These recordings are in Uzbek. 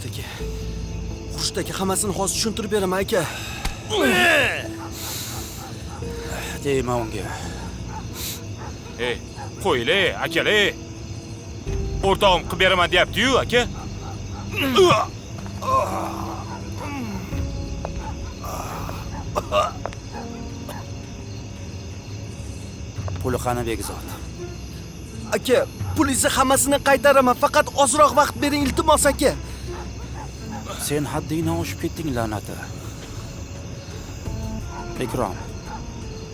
aka. Xurshidagi hammasini hozir tushuntirib beraman aka. Deyman unga. Qo'yli, akali. O'rtog'im qilib beraman deyapti-yu, aka. Puli qani Begzod? Aka, pulingizni hammasini qaytaraman, faqat ozroq vaqt bering iltimos aka. Sen haddingdan oshib ketding la'nati. Ikrom.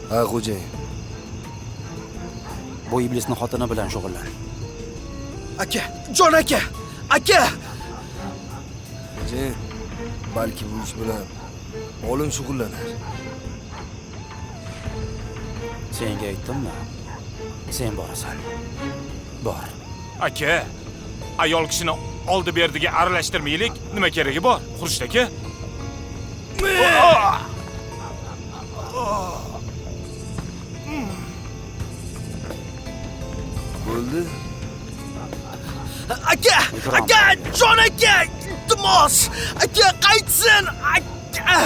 Ha, xo'jayin. Bu iblisning xotini bilan shug'ullan. Aka, jon aka. Aka! Xo'jayin, balki bu ish bilan olim shug'ullanar. Senga aytdimmi? Sen borasan. Bor. Aka, ayol kishini oldi berdiga aralashtirmaylik. Nima keragi bor? Xurshid aka. Bo'ldi. Aka! Aka! Jon aka! Iltimos! Aka, qaytsin! Aka!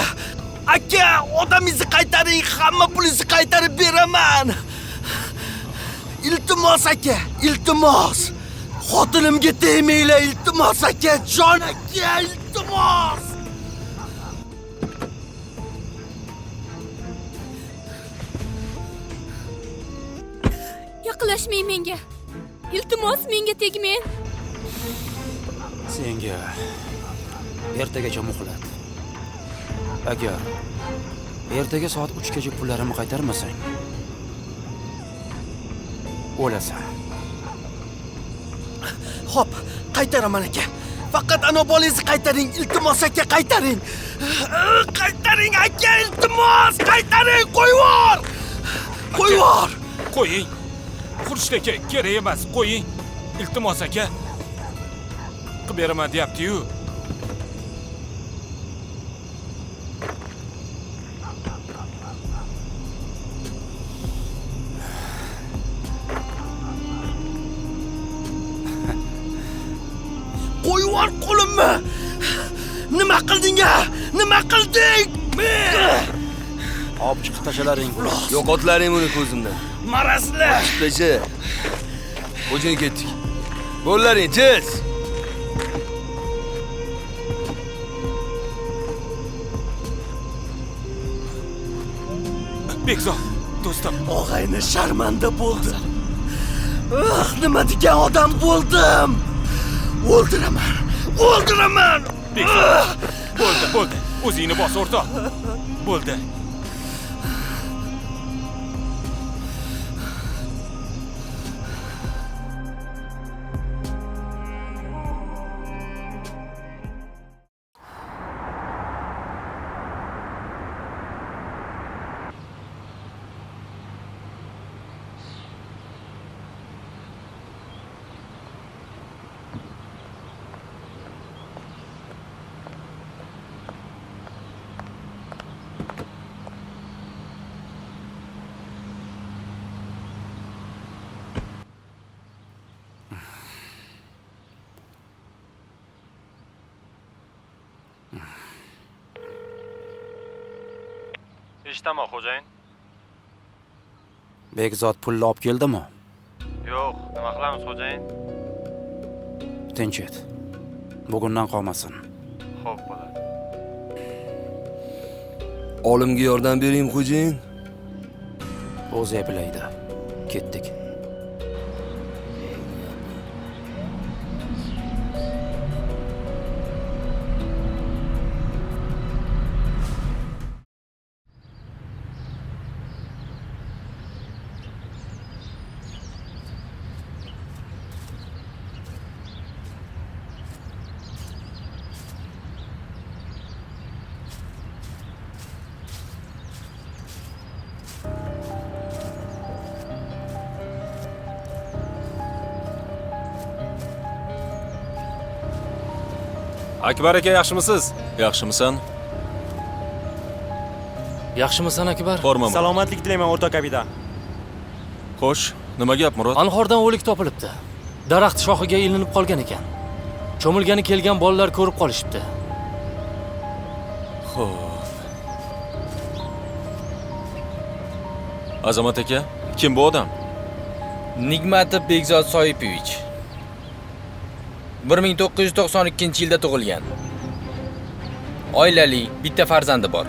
Aka, odamingizni qaytaring, hamma pulingizni qaytarib beraman. Iltimos aka, iltimos. Xotinimga tegmanglar, iltimos aka, jon aka, iltimos. Yaqinlashmang menga. Iltimos menga tegmang. Senga ertagacha muhlat. Agar ertaga soat 3 gacha pullarimni qaytarmasang, o'lasan. Xo'p, qaytaraman aka. Faqat ana bolangizni qaytaring, iltimos aka, qaytaring. Qaytaring aka, iltimos, qaytaring, qo'yvor. Qo'yvor. Qo'ying. Xurshid aka, kerak emas, qo'ying. Iltimos aka. Qilib beraman deyapti-yu. Qo'yvor qo'limni. Nima qilding-a? Nima qilding? Olib chiqib tashalaring. Yo'qotlaring uni ko'zimdan. Marazlar. Chiqlashi. Xo'jayin ketdik. Bo'llaring, jiz. Begzod, do'stim. Og'ayni sharmanda bo'ldim. Nima degan odam bo'ldim? O'ldiraman. O'ldiraman. Begzod, bo'ldi. O'zingni bos, o'rtoq. Bo'ldi. Eshitaman, xo'jayin. Begzod pulni olib keldimi? Yo'q, nima qilamiz, xo'jayin? Tinch et. Bugundan qolmasin. Xo'p, bo'ladi. Olimga yordam beringmi, xo'jayin? O'zi eplaydi. Ketdik. Akbar aka, yaxshimisiz? Yaxshimisan? Yaxshimisan Akbar? Bormaman. Salomatlik tilayman, o'rtoq kapitan. Xo'sh, nima gap, Murod? Anhordan o'lik topilibdi. Daraxt shoxiga ilinib qolgan ekan. Cho'milgani kelgan bolalar ko'rib qolishibdi. Xo'p. Azamat aka, kim bu odam? Nigmatov Bekzod Soipovich. 1992-yilda tug'ilgan. Oilali, bitta farzandi bor.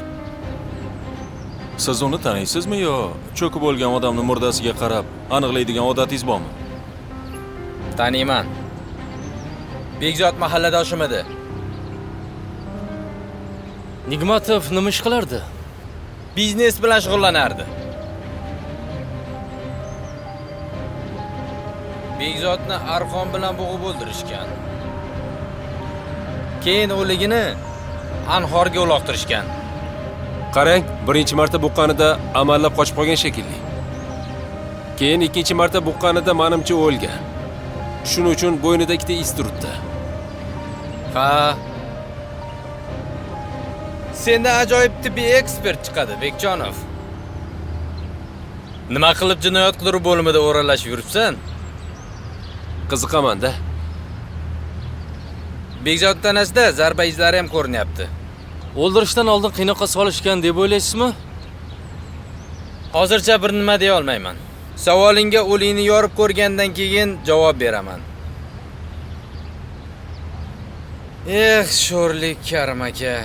Siz uni taniysizmi yo cho'kib o'lgan odamning murdasiga qarab aniqlaydigan odatingiz bormi? Taniyman. Bekzod mahalladoshim edi. Nigmatov nima ish qilardi? Biznes bilan shug'ullanardi. Bekzodni arqon bilan bo'g'ib o'ldirishgan. Keyin o'ligini anhorga uloqtirishgan. Qarang, birinchi marta buqqanida amallab qochib qolgan shekilli. Keyin ikkinchi marta buqqanida menimcha o'lgan. Shuning uchun bo'ynida ikkita iz turibdi. Ha. Sendan ajoyib tibbiy ekspert chiqadi, Bekjonov. Nima qilib jinoyat qidiruv bo'limida o'ralashib yuribsan? Qiziqaman-da. Bekzod tanasida zarba izlari ham ko'rinyapti. O'ldirishdan oldin qiynoqqa solishgan deb o'ylaysizmi? Hozircha bir nima deya olmayman. Savolingga o'likni yorib ko'rgandan keyin javob beraman. Sho'rlik Karim aka.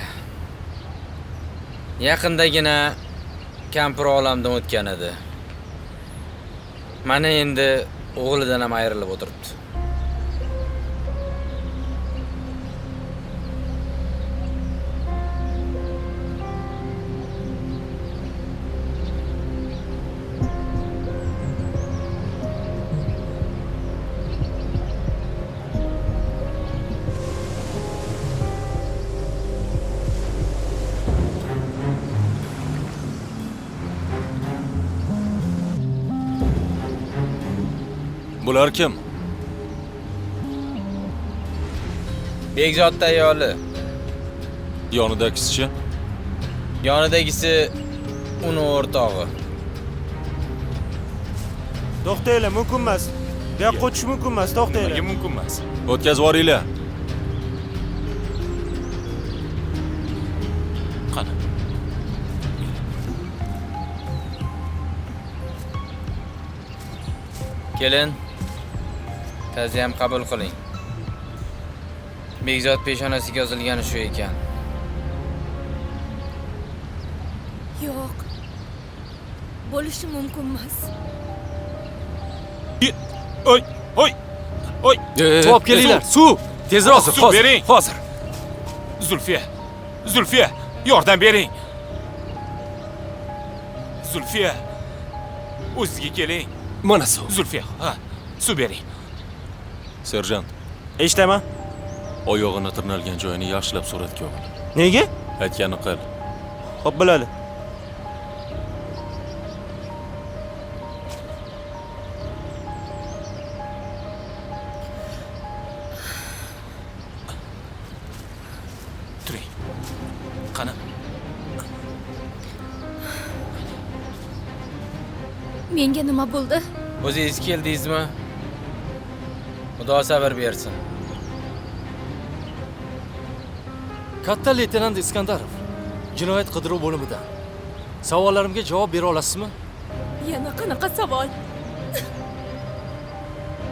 Yaqindagina kampir olamdan o'tgan edi. Mana endi o'g'lidan ham ayrilib o'tiribdi. Bular kim? Bekzod ayoli. Yonidagisi-chi? Yonidagisi uni o'rtog'i. To'xtanglar, mumkin emas. Bu yoqqa o'tish mumkin emas, to'xtanglar. Nega mumkin emas? O'tkazib yuboringlar. Qani. Kelin. Ta'ziyam qabul qiling. Bekzod peshonasiga yozilgani shu ekan. Yo'q. Bo'lishi mumkin emas. Oy, oy, oy. Javob kelinglar. Suv. Tezroq, Suv bering. hozir. Zulfiya, yordam bering. Zulfiya, o'zingizga keling. Mana suv. Zulfiya, ha, suv bering. Serjant, Eshitaman. oyog'ini tirnalgan joyini yaxshilab suratga ol. Nega? Aytganini qil. Xo'p, bo'ladi. Turing. Qani. Menga nima bo'ldi? O'zingiz keldingizmi? Xudo sabr bersin. Katta leytenant Iskandarov, jinoyat qidiruv bo'limidan. Savollarimga javob bera olasizmi? Yana qanaqa savol?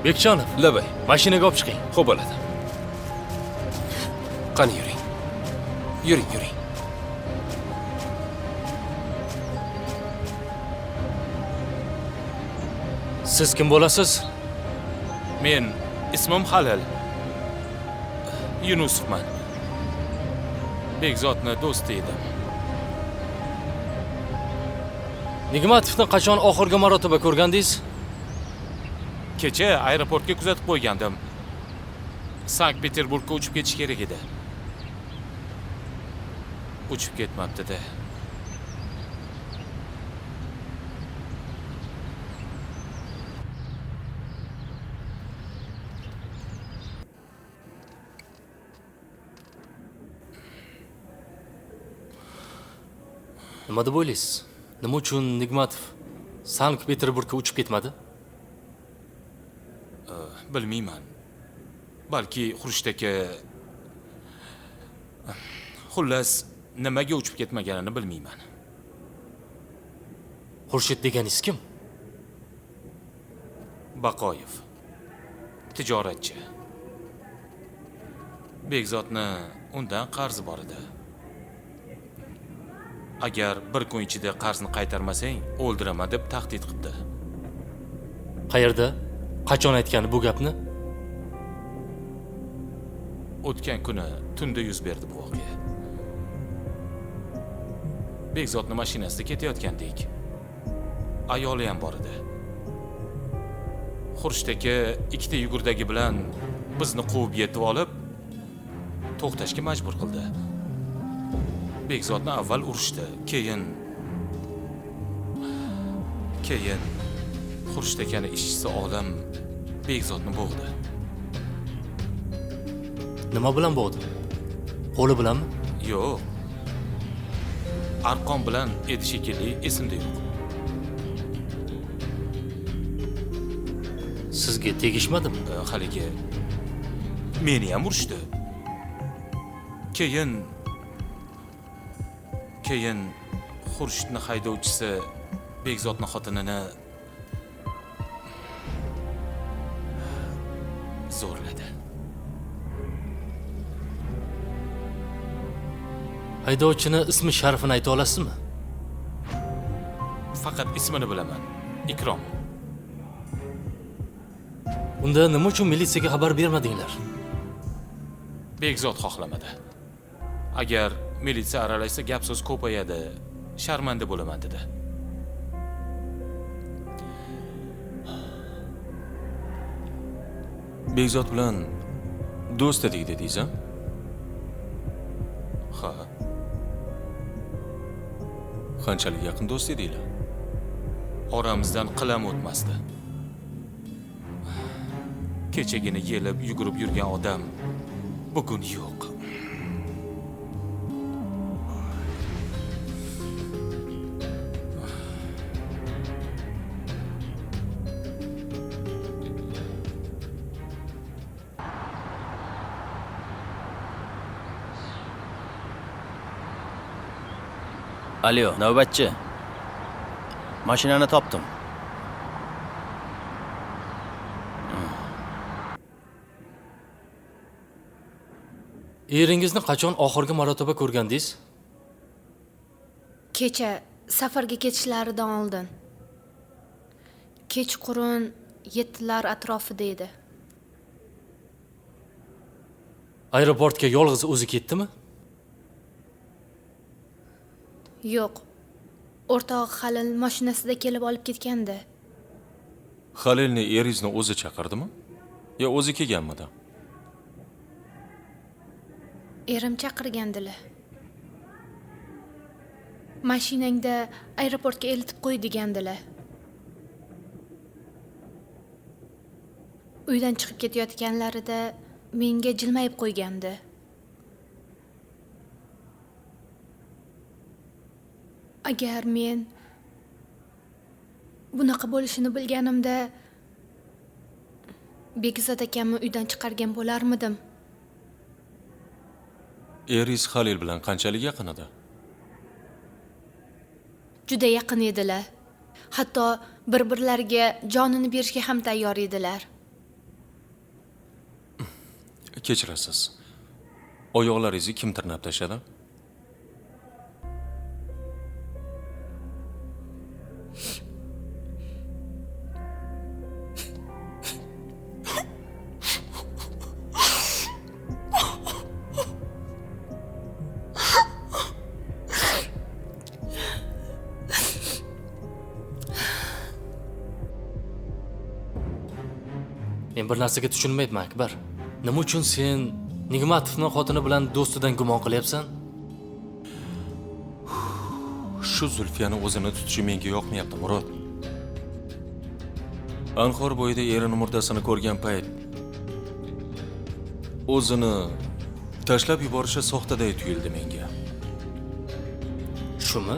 Bekjonov, Labay. mashinaga olib chiqing. Xo'p bo'ladi. Qani yuring. Yuring. Siz kim bo'lasiz? Men ismim Halil. Yunusovman. Bekzodni do'sti edim. Nigmatovni qachon oxirgi marotaba ko'rgandingiz? Kecha aeroportga kuzatib qo'ygandim. Sankt-Peterburgga uchib ketish kerak edi. Uchib ketmabdi-da. Nima deb o'ylaysiz? Nima uchun Nigmatov Sankt-Peterburgga uchib ketmadi? Bilmayman. balki Xurshid aka xullas nimaga uchib ketmaganini bilmayman. Xurshid deganingiz kim? Baqoyev. Tijoratchi. Bekzodni undan qarzi bor edi. Agar bir kun ichida qarzni qaytarmasang, o'ldiraman deb tahdid qildi. Qayerda? Qachon aytgani bu gapni? O'tgan kuni tunda yuz berdi bu voqea. Bekzodning mashinasida ketayotgandik. Ayoli ham bor edi. Xurshid aka ikkita yugurdagi bilan bizni quvib yetib olib, to'xtashga majbur qildi. Bekzodni avval urishdi, keyin Xurshid akani ishchisi Olam Bekzodni bo'g'di. Nima bilan bo'g'di? Qo'li bilanmi? Yo'q. Arqon bilan edi shekilli, esimda yo'q. Sizga tegishmadimi? Haligi meni ham urishdi. Keyin Xurshidning haydovchisi Bekzodning xotinini zo'rladi. Haydovchini ismi sharifini ayta olasizmi? Faqat ismini bilaman. Ikrom. Unda nima uchun militsiyaga xabar bermadinglar? Bekzod xohlamadi. Agar militsiya aralashsa gap so'z ko'payadi, sharmanda bo'laman dedi. Bekzod bilan do'st edik dedingiz, a? Ha. Qanchalik yaqin do'st edinglar? Oramizdan qilam o'tmasdi. Kechagina yelib yugurib yurgan odam bugun yo'q. Alo, navbatchi. Mashinani topdim. Eringizni qachon oxirgi marotaba ko'rgandingiz? Kecha safarga ketishlaridan oldin. Kechqurun 7lar atrofida edi. Aeroportga yolg'iz o'zi ketdimi? Yo'q. O'rtog'i Halil mashinasida kelib olib ketgandi. Halilni eringizni o'zi chaqirdimi? Yo o'zi kelganmidi? Erim chaqirgandilar. Mashinangda aeroportga eltib qo'y degandilar. Uydan chiqib ketayotganlarida menga jilmayib qo'ygandi. Agar men bunaqa bo'lishini bilganimda Bekzod akamni uydan chiqargan bo'larmidim. Eringiz Halil bilan qanchalik yaqin edi? Juda yaqin edilar. Hatto bir-birlariga jonini berishga ham tayyor edilar. Kechirasiz. Oyoqlaringizni kim tirnab tashladi? Men bir narsaga tushunmayapman, Akbar. Nima uchun sen Nigmatovning xotini bilan do'stidan gumon qilyapsan? Shu Zulfiyani o'zini tutishi menga yoqmayapti, Murod. Anhor bo'yida erini murdasini ko'rgan payt o'zini tashlab yuborishi soxtaday tuyuldi menga. Shumi?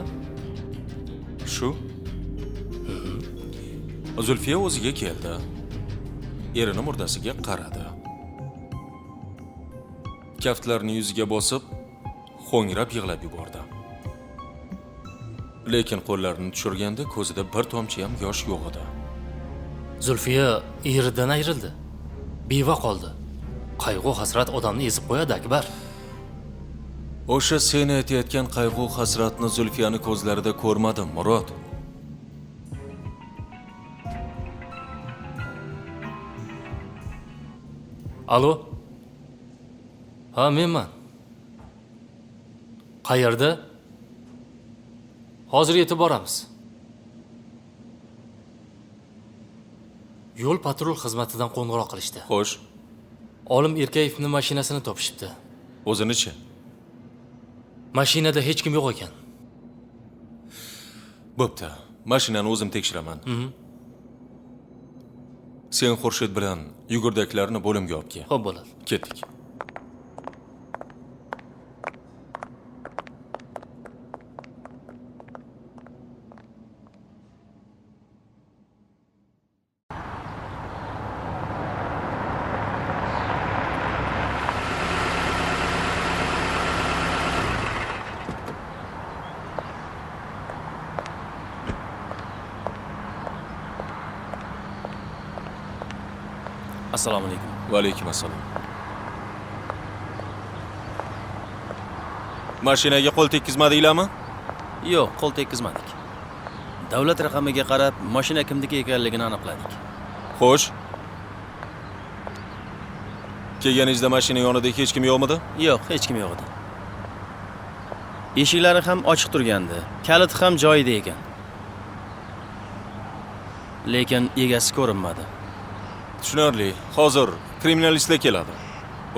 Shu? Zulfiya o'ziga keldi. Erini murdasiga qaradi. kaftlarini yuziga bosib, ho'ngrab yig'lab yubordi. Lekin qo'llarini tushirganda ko'zida bir tomchi ham yosh yo'q edi. Zulfiya eridan ayrildi. Beva qoldi. Qayg'u hasrat odamni ezib qo'yadi, Akbar. O'sha sen aytayotgan qayg'u hasratni Zulfiyani ko'zlarida ko'rmadim, Murod. Alo? Ha, menman. Qayerda? Hozir yetib boramiz. Yo'l patrul xizmatidan qo'ng'iroq qilishdi. Xo'sh, Olim Erkayevning mashinasini topishibdi. o'zini-chi? Mashinada hech kim yo'q ekan. Bo'pti, mashinani o'zim tekshiraman. Sen Xurshid bilan yugurdaklarni bo'limga olib kel. Xo'p bo'ladi. Ketdik. Assalomu alaykum. Va alaykum assalom. Mashinaga qo'l tekkizmadinglarmi? Yo'q, qo'l tekkizmadik. Davlat raqamiga qarab, mashina kimniki ekanligini aniqladik. Xo'sh. Kelganingizda mashina yonida hech kim yo'qmidi? Yo'q, hech kim yo'q edi. Eshiklari ham ochiq turgandi, kaliti ham joyida ekan. Lekin egasi ko'rinmadi. Tushunarli. Hozir kriminalistlar keladi.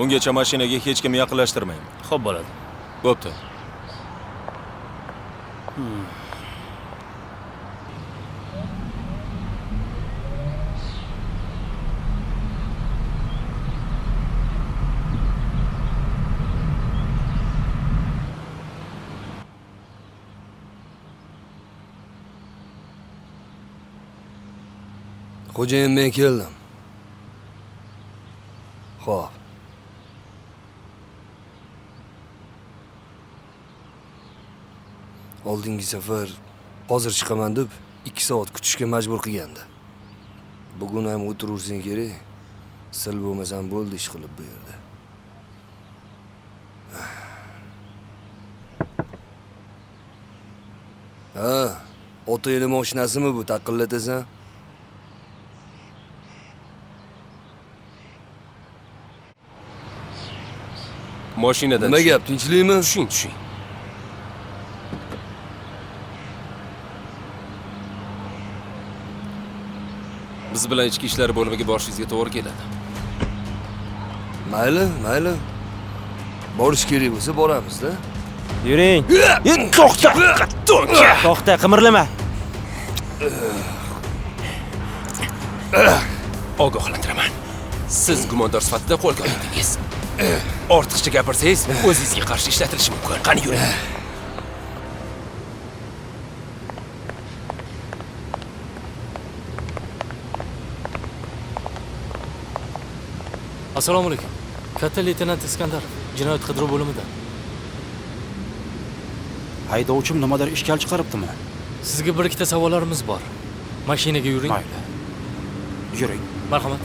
Ungacha mashinaga hech kim yaqinlashtirmang. Xo'p bo'ladi. Bo'pti. Xo'jayin, men keldim. Xo'p. Oldingi safar hozir chiqaman deb 2 soat kutishga majbur qilgandi. Bugun ham o'tiraversang kerak. Sil bo'lmasam bo'ldi ish qilib bu yerda. Ha, otayli mashinasimi bu, taqillatasan? Mashinadan Nima gap, tinchlikmi? tushing. Biz bilan ichki ishlar bo'limiga borishingizga to'g'ri keladi. Mayli. Borish kerak bo'lsa boramiz-da. Yuring. To'xta, qimirlama. Ogohlantiraman. Siz gumondor sifatida qo'lga olindingiz. Ortiqcha gapirsangiz, o'zingizga qarshi ishlatilishi mumkin. Qani yuring. Assalomu alaykum. Katta leytenant Iskandarov, jinoyat qidiruv bo'limida. Haydovchim nimadir ishkal chiqaribdimi? Sizga bir ikkita savollarimiz bor. Mashinaga yuring. Mayli. Yuring. Marhamat.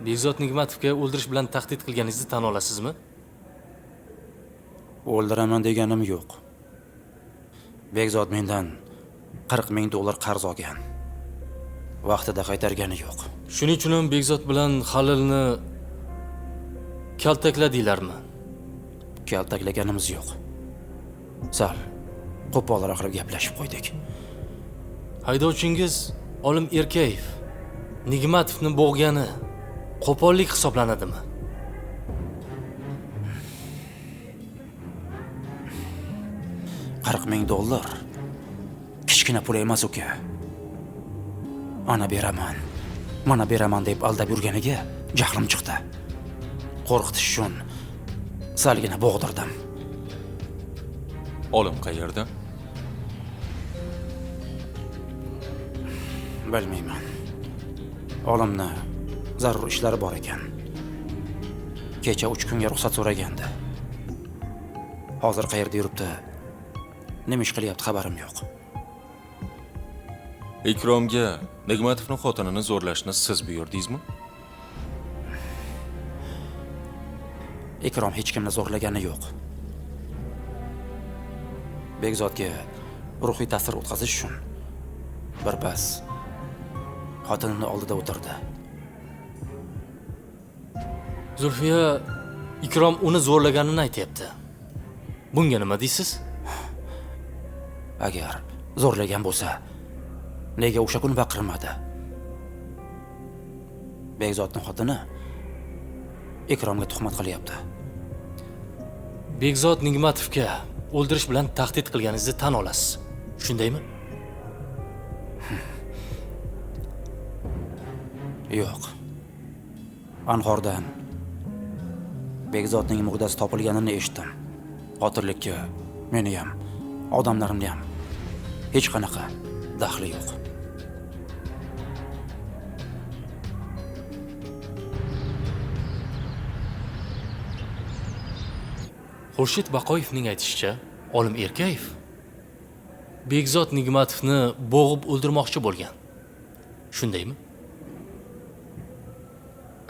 Bekzod Nigmatovga o'ldirish bilan tahdid qilganingizni tan olasizmi? O'ldiraman deganim yo'q. Bekzod mendan 40 ming dollar qarz olgan. Vaqtida qaytargani yo'q. Shuning uchun ham Bekzod bilan Halilni kaltakladinglarmi? Kaltaklaganimiz yo'q. Sal qo'polroq qilib gaplashib qo'ydik. Haydovchingiz Olim Erkayev Nigmatovni bo'g'gani qo'pollik hisoblanadimi? $40,000 kichkina pul emas uka. Ana beraman, mana beraman deb aldab yurganiga jahlim chiqdi. Qo'rqitish uchun salgina bo'g'dirdim. Olim qayerda? Bilmayman. Olimni zarur ishlari bor ekan. Kecha 3 kunga ruxsat so'ragandi. Hozir qayerda yuribdi? Nima ish qilyapti xabarim yo'q. Ikromga Nigmatovning xotinini zo'rlashni siz buyurdingizmi? Ikrom hech kimni zo'rlagani yo'q. Begzodga ruhiy ta'sir o'tkazish uchun birpas xotinini oldida o'tirdi. Zulfiya Ikrom uni zo'rlaganini aytayapti. Bunga nima deysiz? Agar zo'rlagan bo'lsa, nega o'sha kuni baqirmadi? Begzodning xotini Ikromga tuhmat qilyapti. Begzod Nigmatovga o'ldirish bilan tahdid qilganingizni tan olasiz. Shundaymi? Yo'q. Anhordan Begzodning murdasi topilganini eshitdim. Qotillikka meni ham, odamlarimni ham hech qanaqa daxli yo'q. Xurshid Baqoyevning aytishicha, Olim Erkayev Begzod Nigmatovni bo'g'ib o'ldirmoqchi bo'lgan. Shundaymi?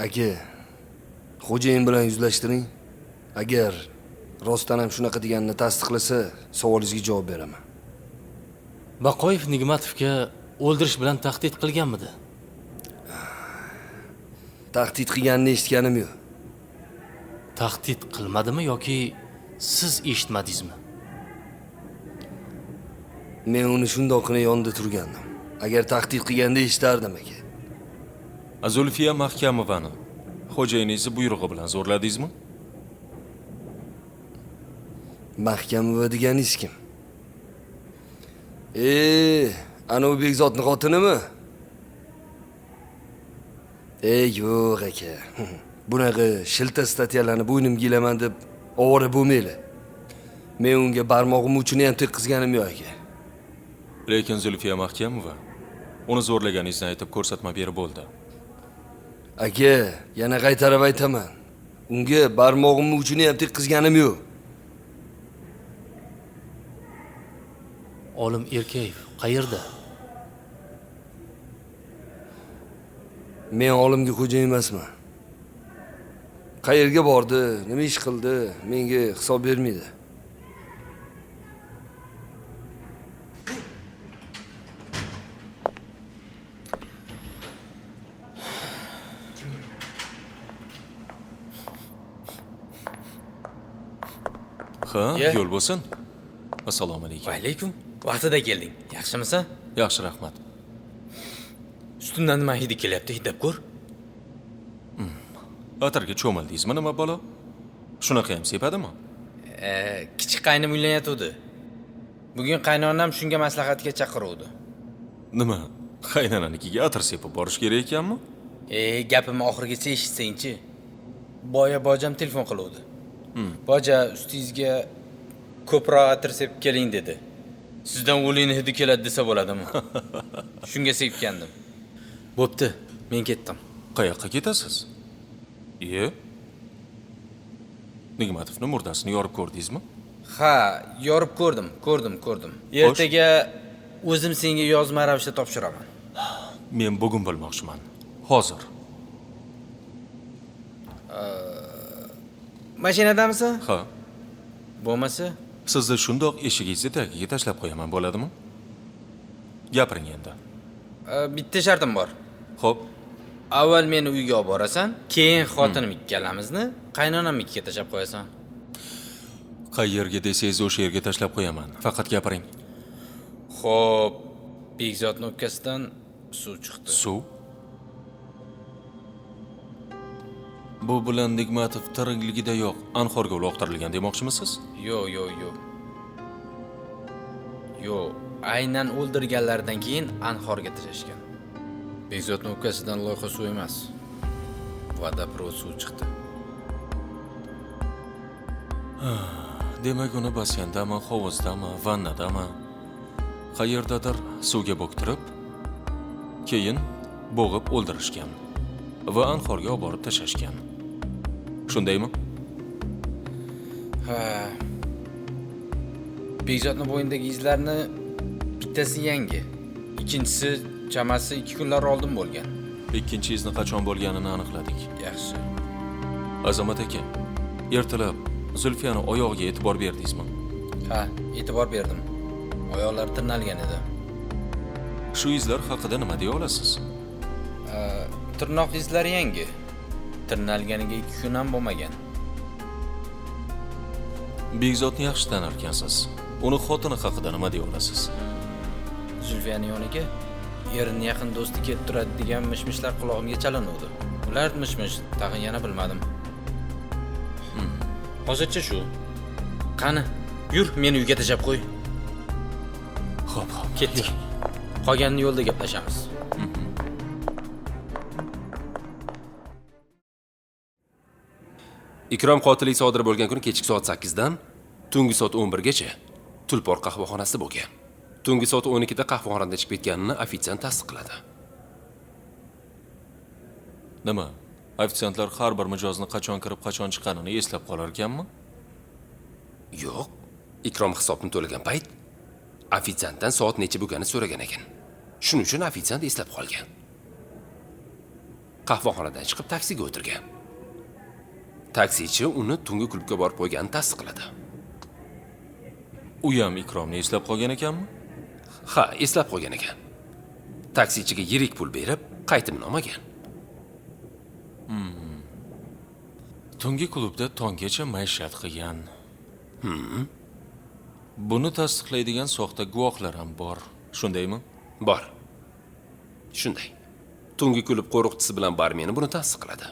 Aka, xo'jayin bilan yuzlashtiring. Agar rostdan ham shunaqa deganini tasdiqlasa, savolingizga javob beraman. Baqoyev Nigmatovga o'ldirish bilan tahdid qilganmidi? Tahdid qilganini eshitganim yo'q. Tahdid qilmadimi yoki siz eshitmadingizmi? Men uni shundoqgina yonida turgandim. Agar tahdid qilganda eshitardim aka. Zulfiya Mahkamovani xo'jayiningizni buyrug'i bilan zo'rladingizmi? Mahkamova deganingiz kim? Ana u Begzodning xotinimi? Yo'q aka. Bunaqa shilta statyalarni bo'ynimga ilaman deb ovora bo'lmaydi. Men unga barmog'im uchini ham tekkizganim yo'q aka. Lekin Zulfiya Mahkamova uni zo'rlaganingizni aytib ko'rsatma berib bo'ldi. Aka, yana qaytarib aytaman. Unga barmog'imni uchini ham tekkizganim yo'q. Olim Erkayev qayerda? Men olimga xo'jayin emasman. Qayerga bordi, nima ish qildi, menga hisob bermaydi. Ha, yo'l bo'lsin. Assalomu alaykum. Va alaykum. Vaqtida kelding. Yaxshimisan? Yaxshi, rahmat. Ustundan nima hidi kelyapti, hidab ko'r. Atirga cho'mildingizmi nima bola? Shunaqa ham sepadimi? Kichik qaynim uylanyotdi. Bugun qaynonam shunga maslahatga chaqiruvdi. Nima? Qaynonanikiga atir sepib borish kerak ekanmi? Gapimni oxirigacha eshitsang-chi. Boya bojam telefon qiluvdi. Boja ustingizga ko'proq atir sepib keling dedi. Sizdan o'lini hidi keladi desa bo'ladimi? Shunga sepgandim. Bo'pti, men ketdim. Qayoqqa ketasiz? Nigmatovning murdasini yorib ko'rdingizmi? Ha, yorib ko'rdim. Ertaga o'zim senga yozma ravishda topshiraman. Men bugun bilmoqchiman. Hozir. Mashinadamisiz? Ha. Bo'lmasa, Sizni shundoq eshigingizni tagiga tashlab qo'yaman, bo'ladimi? Gapiring endi. Bitta shartim bor. Xo'p. Avval meni uyga olib borasan, keyin xotinim ikkalamizni qaynonamnikiga tashlab qo'yasan. Qayerga desangiz o'sha yerga tashlab qo'yaman. Faqat gapiring. Xo'p, Begzodning o'pkasidan suv chiqdi. Suv? Bu bilan Nigmatov tirikligida yo'q, anhorga uloqtirilgan demoqchimisiz? Yo'q, aynan o'ldirganlardan keyin anhorga tashlashgan. Begzodning o'pkasidan loyqa suv emas, vodoprovod suv chiqdi. Demak, uni basyandami, hovuzdami, vannadami, qayerdadir suvga bo'ktirib, keyin bo'g'ib o'ldirishgan va anhorga olib borib tashlashgan. Shundaymi? Ha. Bekzodning bo'yindagi izlarni bittasi yangi, ikkinchisi chamasi 2 kunlar oldin bo'lgan. Ikkinchi izni qachon bo'lganini aniqladik. Yaxshi. Azamat aka, ertalab Zulfiyani oyog'iga e'tibor berdingizmi? Ha, e'tibor berdim. Oyoqlari tirnalgan edi. Shu izlar haqida nima deya olasiz? Tirnoq izlari yangi. Tirnalganiga 2 kun ham bo'lmagan. Bekzodni yaxshi tanar ekansiz. Uni xotini haqida nima deya olasiz? Zulfiyaning yoniga erining yaqin do'sti kelib turadi degan mishmishlar qulog'imga chalinuvdi. Ular mishmish, tag'in yana bilmadim. Hozircha shu. Qani, yur, meni uyga tashlab qo'y. Xo'p, Ketdik. Qolganini yo'lda gaplashamiz. Ikrom qotillik sodir bo'lgan kuni kechki soat 8 dan tungi soat 11 gacha Tulpor qahvaxonasida bo'lgan. Tungi soat 12 da qahvaxonadan chiqib ketganini ofitsiant tasdiqladi. Nima? Ofitsiantlar har bir mijozni qachon kirib, qachon chiqqanini eslab qolar ekanmi? Yo'q. Ikrom hisobni to'lagan payt ofitsiantdan soat necha bo'lganini so'ragan ekan. Shuning uchun ofitsiant eslab qolgan. Qahvaxonadan chiqib taksiga o'tirgan. Taksichi uni tungi klubga borib qo'yganini tasdiqladi. U ham Ikromni eslab qolgan ekanmi? Ha, eslab qolgan ekan. Taksichiga yirik pul berib, qaytimini olmagan. Tungi klubda tonggacha maishat qilgan. Buni tasdiqlaydigan soxta guvohlar ham bor. Shundaymi? Bor. Shunday. Tungi klub qo'riqchisi bilan barmeni buni tasdiqladi.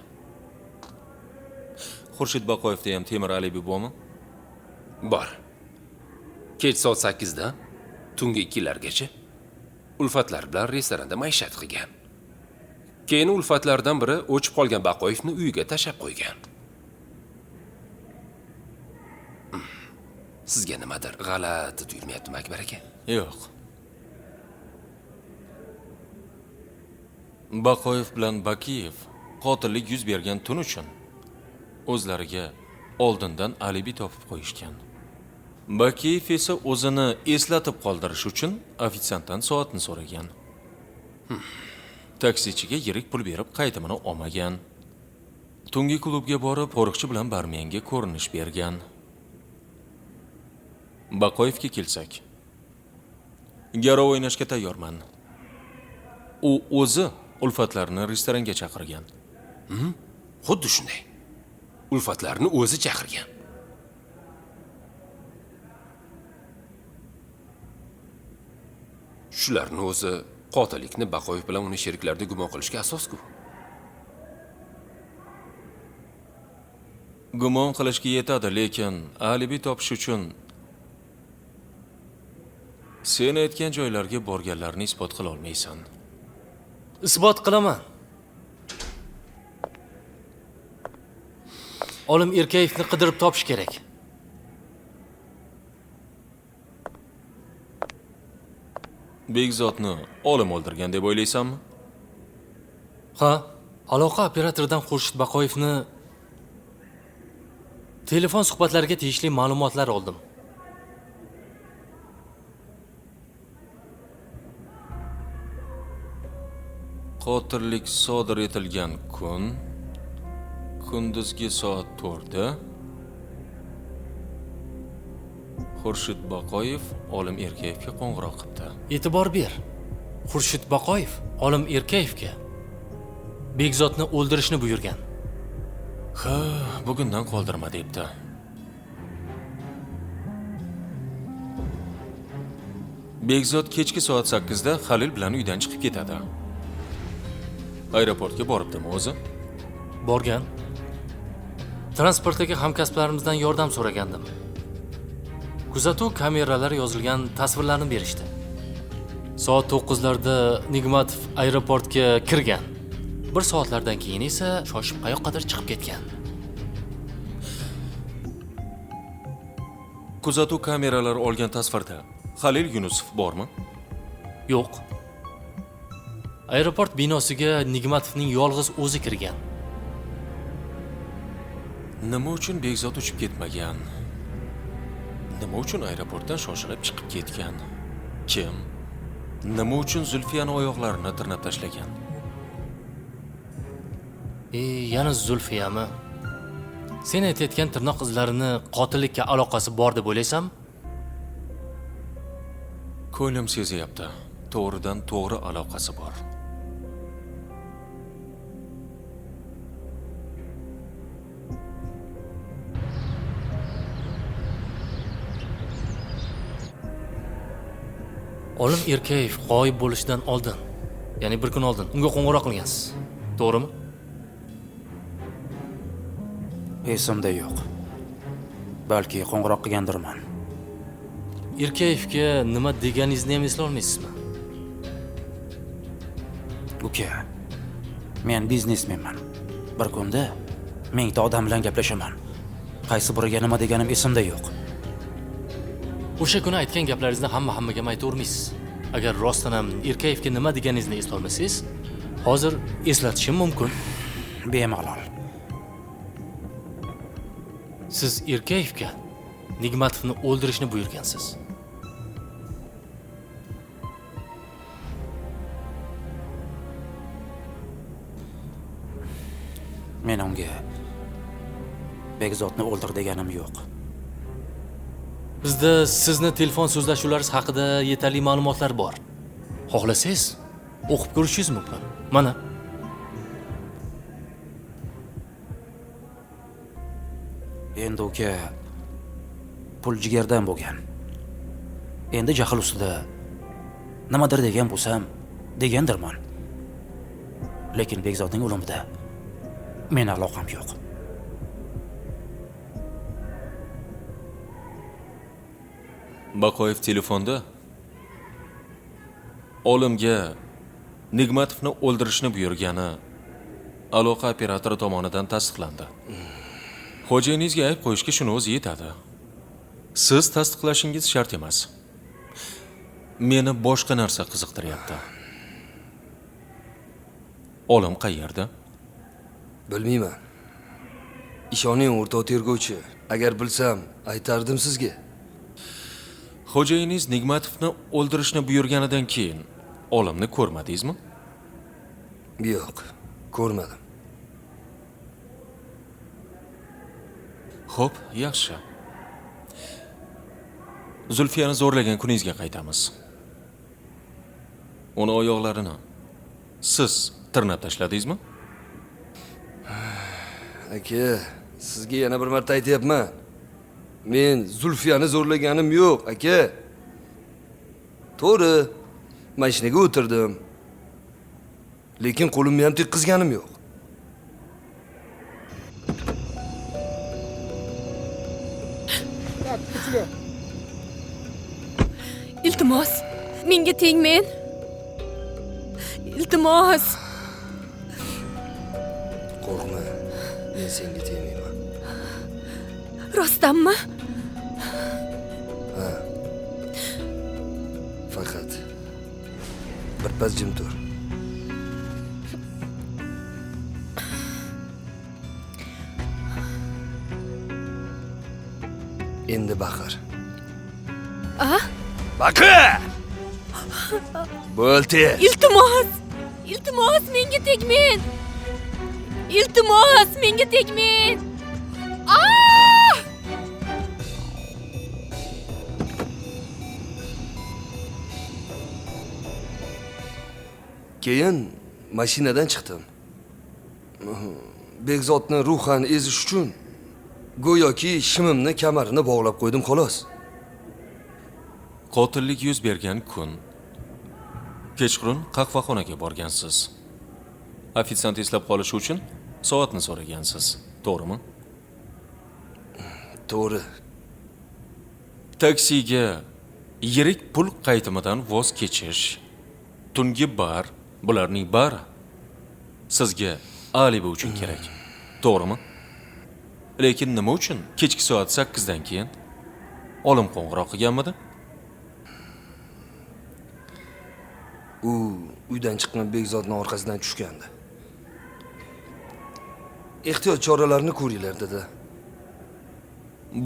Xurshid Baqoyevda ham temir alibi bormi? Bor. Kech soat 8 da tungi 2 largacha ulfatlar bilan restoranda maishat qilgan. Keyin ulfatlardan biri o'chib qolgan Baqoyevni uyiga tashlab qo'ygan. Sizga nimadir g'alati tuyulmayaptimi, Akbar aka? Yo'q. Baqoyev bilan Bakiyev qotillik yuz bergan tun uchun o'zlariga oldindan alibi topib qo'yishgan. Bakiyev esa o'zini eslatib qoldirish uchun ofitsiantdan soatni so'ragan. Taksichiga yirik pul berib qaytimini olmagan. Tungi klubga borib qo'riqchi bilan barmenga ko'rinish bergan. Baqoyevga kelsak, garov o'ynashga tayyorman. U o'zi ulfatlarni restoranga chaqirgan. Xuddi shunday. Ulfatlarni o'zi chaqirgan. Shularni o'zi qotillikni Baqoyev bilan uni sheriklarda gumon qilishga asos-ku. Gumon qilishga yetadi, lekin alibi topish uchun sen aytgan joylarga borganlarni isbot qila olmaysan. Isbot qilaman. Olim Erkayevni qidirib topish kerak. Bekzodni olim o'ldirgan deb o'ylaysanmi? Ha, aloqa operatoridan Xurshid Baqoyevni telefon suhbatlariga tegishli ma'lumotlar oldim. Qotillik sodir etilgan kun kunduzgi soat 4 da Xurshid Baqoyev Olim Erkayevga qo'ng'iroq qildi. E'tibor ber. Xurshid Baqoyev Olim Erkayevga Bekzodni o'ldirishni buyurgan. Ha, bugundan qoldirma debdi. Bekzod kechki soat 8 da Halil bilan uydan chiqib ketadi. Aeroportga boribdimi o'zi? Borgan. Transportdagi hamkasblarimizdan yordam so'ragandim. Kuzatuv kameralari yozilgan tasvirlarni berishdi. Soat 9 larda Nigmatov aeroportga kirgan. 1 soatlardan keyin esa shoshib qayoqqadir chiqib ketgan. kuzatuv kameralari olgan tasvirda Halil Yunusov bormi? Yo'q. Aeroport binosiga Nigmatovning yolg'iz o'zi kirgan. Nima uchun Bekzod uchib ketmagan? Nima uchun aeroportdan shoshilib chiqib ketgan? Kim? Nima uchun Zulfiyaning oyoqlarini tirnab tashlagan? Yana Zulfiyami? Sen aytayotgan tirnoq izlarini qotillikka aloqasi bor deb o'ylaysan? Ko'nglim sezyapti. To'g'ridan to'g'ri aloqasi bor. Olim Erkayev g'oyib bo'lishidan oldin, ya'ni bir kun oldin unga qo'ng'iroq qilgansiz. To'g'rimi? Esimda yo'q. Balki qo'ng'iroq qilgandirman. Erkayevga nima deganingizni ham eslay olmaysizmi? Uka, men biznesmenman. Bir kunda mingta odam bilan gaplashaman. Qaysi biriga nima deganim esimda yo'q. O'sha kuni aytgan gaplaringizni hammaga aytavermaysiz. Agar rostdan ham Erkayevga nima deganingizni eslay olmasangiz, hozir eslatishim mumkin. Bemalol. Siz Erkayevga Nigmatovni o'ldirishni buyurgansiz. Men unga Bekzodni o'ldir deganim yo'q. Bizda sizni telefon so'zlashuvlaringiz haqida yetarli ma'lumotlar bor. Xohlasangiz, o'qib ko'rishingiz mumkin. Mana. Endi uka pul jigardan bo'lgan. Endi jahl ustida nimadir degan bo'lsam, degandirman. Lekin Bekzodning o'limida men aloqam yo'q. Baqoyev telefonda olimga Nigmatovni o'ldirishni buyurgani aloqa operatori tomonidan tasdiqlandi. Xo'jayinizga ayb qo'yishga shuni o'zi yetadi. Siz tasdiqlashingiz shart emas. Meni boshqa narsa qiziqtiryapti. Olim qayerda? Bilmayman. Ishoning o'rtoq tergovchi. Agar bilsam, aytardim sizga. Xo'jayiningiz Nigmatovni o'ldirishni buyurganidan keyin olimni ko'rmadingizmi? Yo'q, ko'rmadim. Xo'p, yaxshi. Zulfiyani zo'rlagan kuningizga qaytamiz. Uni oyoqlarini siz tirnab tashladingizmi? Aka, sizga yana bir marta aytayapman. Men Zulfiyani zo'rlaganim yo'q, aka. To'g'ri, mashinaga o'tirdim. Lekin qo'limni ham tekkizganim yo'q. Iltimos, menga tegmang. Iltimos. Qo'rqma, men senga tegmayman. Rostdanmi? Ha. Faqat birpas jim tur. Endi baqir. A? Baqir! Bo'ldi. Iltimos! Iltimos, menga tegmang! Iltimos, menga tegmang! Keyin mashinadan chiqdim. Bekzodni ruhan ezish uchun go'yoki shimimni kamarini bog'lab qo'ydim xolos. Qotillik yuz bergan kun kechqurun qahvaxonaga borgansiz. Ofitsiant eslab qolishi uchun soatni so'ragansiz, to'g'rimi? To'g'ri. Taksiga yirik pul qaytimidan voz kechish, tungi bar, bularning bari sizga alibi uchun kerak, to'g'rimi? Lekin nima uchun kechki soat 8 dan keyin Olim qo'ng'iroq qilganmidi? U uydan chiqqan Bekzodning orqasidan tushgandi. Ehtiyot choralarini ko'ringlar dedi.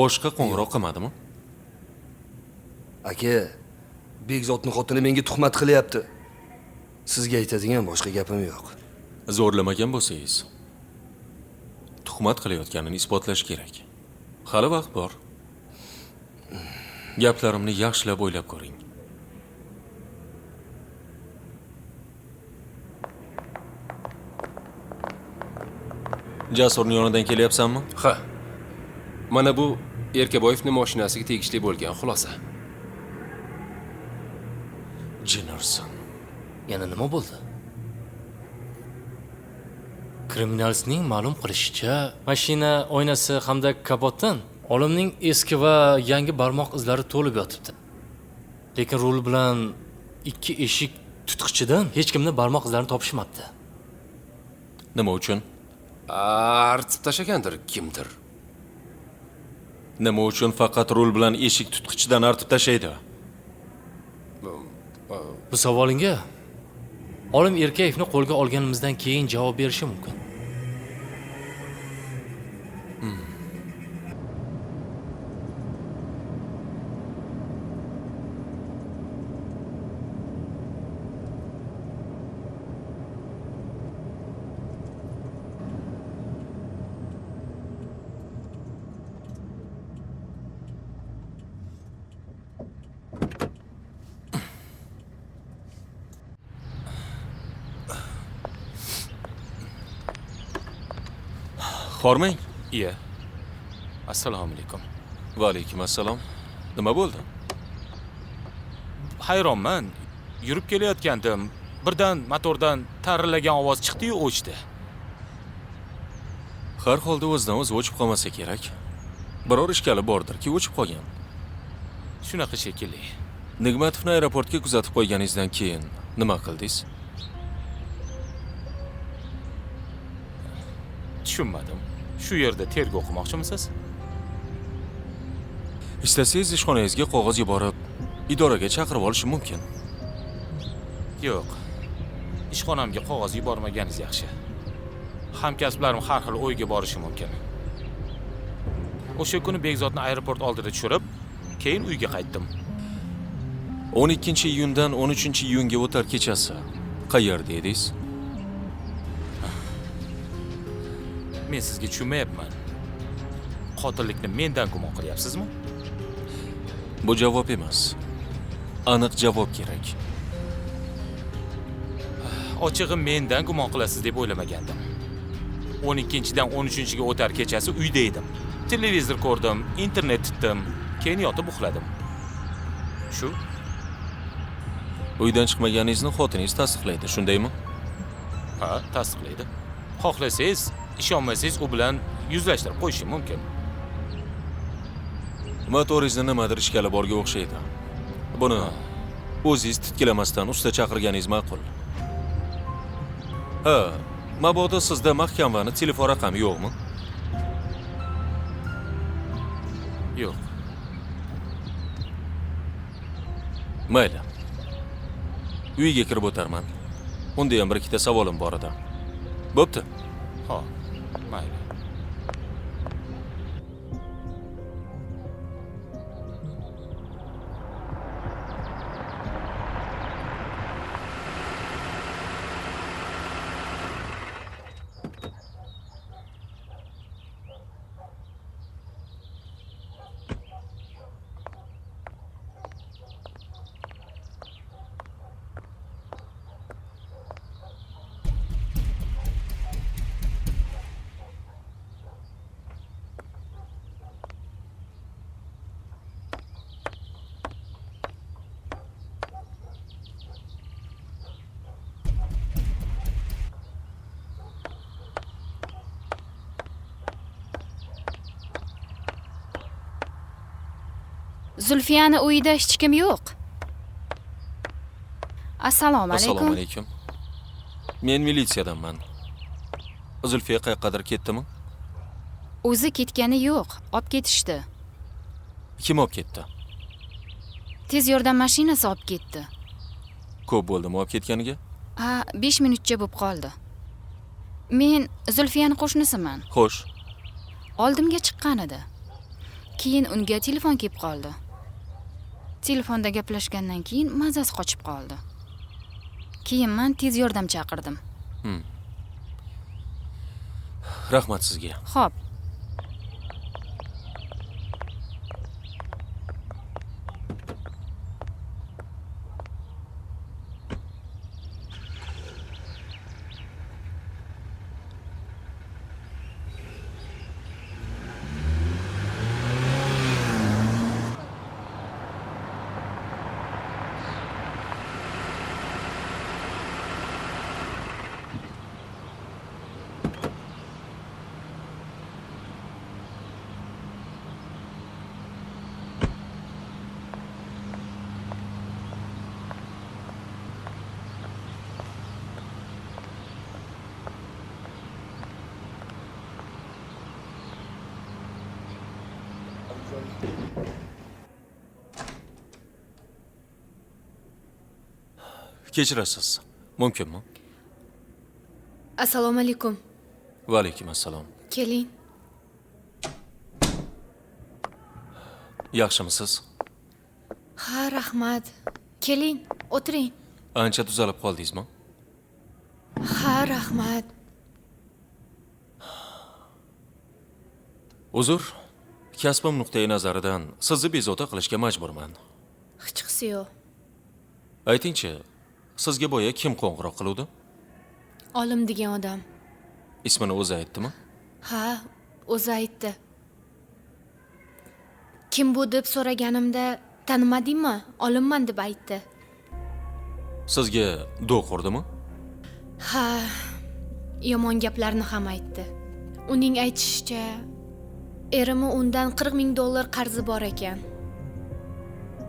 Boshqa qo'ng'iroq qilmadimi? Aka, Bekzodning xotini menga tuhmat qilyapti. Sizga aytadigan boshqa gapim yo'q. Zo'rlamagan bo'lsangiz, tuhmat qilayotganini isbotlash kerak. Hali vaqt bor. Gaplarimni yaxshilab o'ylab ko'ring. Jasurning yonidan kelyapsanmi? Ha. Mana bu Erkaboyevning mashinasiga tegishli bo'lgan xulosa. Jinarson. Yana nima bo'ldi? Kriminalistning ma'lum qilishicha, mashina oynasi hamda kapotdan olimning eski va yangi barmoq izlari to'lib yotibdi. Lekin rul bilan ikki eshik tutqichidan hech kimni barmoq izlarini topishmabdi. Nima uchun? Artib tashagandir kimdir. Nima uchun faqat rul bilan eshik tutqichidan artib tashlaydi? Bu savolingga Olim Erkayevni qo'lga olganimizdan keyin javob berishi mumkin. Xormang? Iya. Assalomu alaykum. Va alaykum assalom. Nima bo'ldi? Hayronman. Yurib kelayotgandim. Birdan motordan tarillagan ovoz chiqdi-yu, o'chdi. Har holda o'zidan o'zi o'chib qolmasa kerak. Biror ishkali bordirki, o'chib qolgan. Shunaqa shekilli. Nigmatovni aeroportga kuzatib qo'yganingizdan keyin nima qildingiz? Tushunmadim. Shu yerda tergov o'qimoqchimisiz? Istasangiz ishxonangizga qog'oz yuborib, idoraga chaqirib olishim mumkin. Yo'q. Ishxonamga qog'oz yubormaganingiz yaxshi. Hamkasblarim har xil o'yga borishi mumkin. O'sha kuni Bekzodni aeroport oldida tushirib, keyin uyga qaytdim. 12-iyundan 13-iyunga o'tar kechasi qayerda edingiz? Men sizga tushunmayapman. Qotillikni mendan gumon qilyapsizmi? Bu javob emas. Aniq javob kerak. Ochig'i mendan gumon qilasiz deb o'ylamagandim. 12-dan 13-ga o'tar kechasi uyda edim. Televizor ko'rdim, internet tutdim, keyin yotib uxladim. Shu. Uydan chiqmaganingizni xotiningiz tasdiqlaydi, shundaymi? Ha, tasdiqlaydi. Xohlasangiz, ishonmasangiz u bilan yuzlashtirib qo'yishim mumkin. Motoringizni nimadir ishkali borga o'xshaydi. Buni o'zingiz titkilamasdan usta chaqirganingiz ma'qul. Ha, mabodo sizda Mahkamvani telefon raqami yo'qmi? Yo'q. Mayli. Uyga kirib o'tarman. Unda ham bir ikkita savolim bor edi. Bo'pti. Ha, mayli. Zulfiyani uyida hech kim yo'q. Assalomu alaykum. Assalomu alaykum. Men militsiyadanman. Zulfiya qayoqqadir ketdimi? O'zi ketgani yo'q, olib ketishdi. Kim olib ketdi? Tez yordam mashinasi olib ketdi. Ko'p bo'ldimi olib ketganiga? 5 minutcha bo'lib qoldi. Men Zulfiyaning qo'shnisiman. Xo'sh. Oldimga chiqqan edi. Keyin unga telefon kelib qoldi. Telefonda gaplashgandan keyin mazasi qochib qoldi. Keyin men tez yordam chaqirdim. Rahmat sizga. Xo'p. Kechirasiz. Mumkinmi? Assalomu alaykum. Va alaykum assalom. Keling. Yaxshimisiz? Ha, rahmat. Keling, o'tiring. Ancha tuzalib qoldingizmi? Ha, rahmat. Uzr, kasbim nuqtai nazaridan sizni bezovta qilishga majburman. Hech qisi yo'q. Aytingchi, sizga boya kim qo'ng'iroq qiluvdi? Olim degan odam. Ismini o'zi aytdimi? Ha, o'zi aytdi. Kim bu deb so'raganimda, tanimadingmi? Olimman deb aytdi. Sizga do'q urdimi? Ha, yomon gaplarni ham aytdi. Uning aytishicha, erimi undan $40,000 qarzi bor ekan.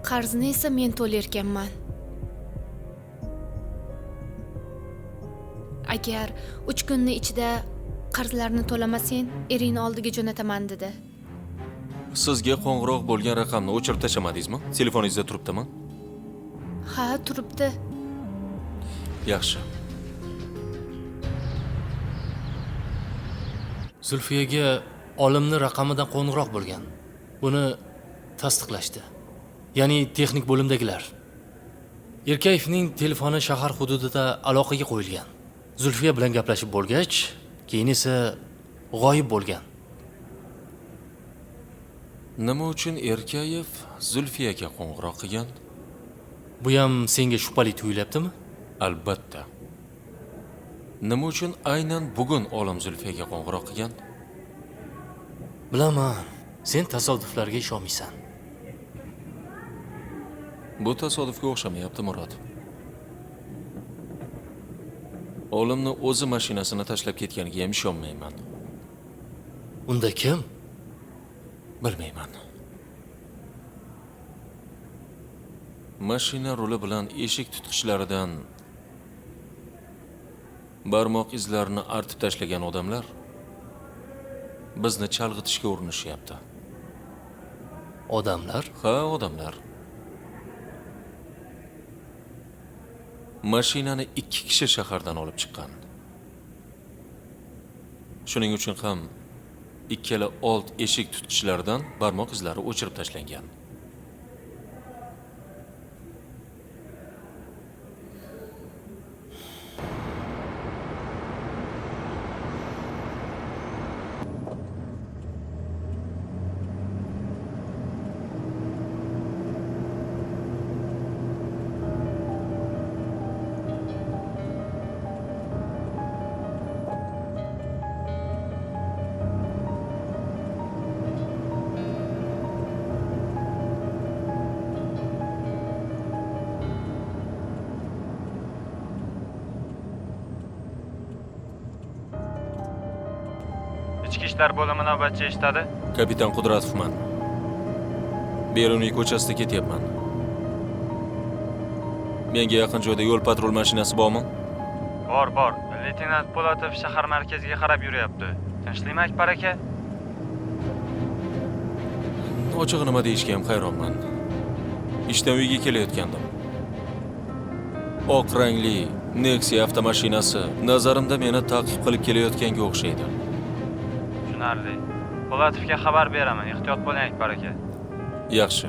Qarzni esa men to'larkanman. Agar 3 kunning ichida qarzlarni to'lamasang, eringni oldiga jo'nataman dedi. Sizga qo'ng'iroq bo'lgan raqamni o'chirib tashlamadingizmi? Telefoningizda turibdimi? Ha, turibdi. Yaxshi. Zulfiyaga olimni raqamidan qo'ng'iroq bo'lgan. Buni tasdiqlashdi. Ya'ni texnik bo'limdagilar. Erkayevning telefoni shahar hududida aloqaga qo'yilgan. Zulfiya bilan gaplashib bo'lgach, keyin esa g'oyib bo'lgan. Nima uchun Erkayev Zulfiyaga qo'ng'iroq qilgan? Bu ham senga shubhali tuyulyaptimi? Albatta. Nima uchun aynan bugun olim Zulfiyaga qo'ng'iroq qilgan? Bilaman, sen tasodiflarga ishonmaysan. Bu tasodifga o'xshamayapti, Murod. Olimni o'zi mashinasini tashlab ketganiga ham ishonmayman. Unda kim? Bilmayman. Mashina ruli bilan eshik tutqichlaridan barmoq izlarini artib tashlagan odamlar bizni chalg'itishga urinishyapti. Odamlar? Ha, odamlar. Mashinani 2 kishi shahardan olib chiqqan. Shuning uchun ham ikkala old eshik tutqichlaridan barmoq izlari o'chirib tashlangan. Ichki ishlar bo'limi navbatchi eshitadi. Kapitan Qudratovman. Beruniy ko'chasida ketyapman. Menga yaqin joyda yo'l patrul mashinasi bormi? Bor. Leytenant Po'latov shahar markaziga qarab yuryapti. Tinchlikmi, Akbar aka? Ochig'i nima deyishga ham hayronman. Ishdan uyga kelayotgandim. Oq rangli Nexia avtomashinasi nazarimda meni ta'qib qilib kelayotganga o'xshaydi. Tushunarli. Polatovga xabar beraman. Ehtiyot bo'ling, Akbar aka. Yaxshi.